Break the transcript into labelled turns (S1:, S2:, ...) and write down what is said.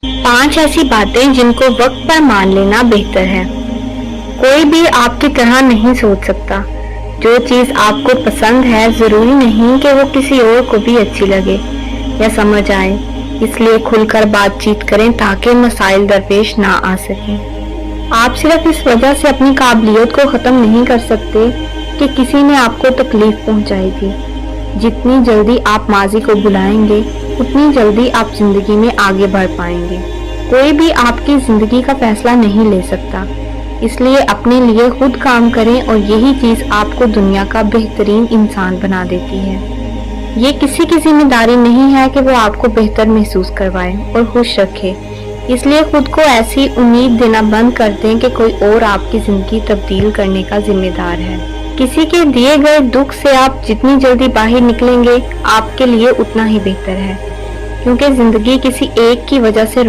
S1: 5 ऐसी बातें जिनको वक्त पर मान लेना बेहतर है। कोई भी आपकी तरह नहीं सोच सकता। जो चीज आपको पसंद है जरूरी नहीं कि वो किसी और को भी अच्छी लगे या समझ आए। इसलिए खुलकर बातचीत करें ताकि मसाइल दरपेश ना आ सके। आप सिर्फ इस वजह से अपनी काबिलियत को खत्म नहीं कर सकते कि किसी ने आपको तकलीफ पहुंचाई थी। जितनी जल्दी आप माजी को भुलाएंगे उतनी जल्दी आप जिंदगी में आगे बढ़ पाएंगे। कोई भी आपकी जिंदगी का फैसला नहीं ले सकता, इसलिए अपने लिए खुद काम करें और यही चीज आपको दुनिया का बेहतरीन इंसान बना देती है। ये किसी की जिम्मेदारी नहीं है कि वो आपको बेहतर महसूस करवाए और खुश रखे। इसलिए खुद को ऐसी उम्मीद देना बंद कर दें कि कोई और आपकी जिंदगी तब्दील करने का जिम्मेदार है। किसी के दिए गए दुख से आप जितनी जल्दी बाहर निकलेंगे आपके लिए उतना ही बेहतर है, क्योंकि जिंदगी किसी एक की वजह से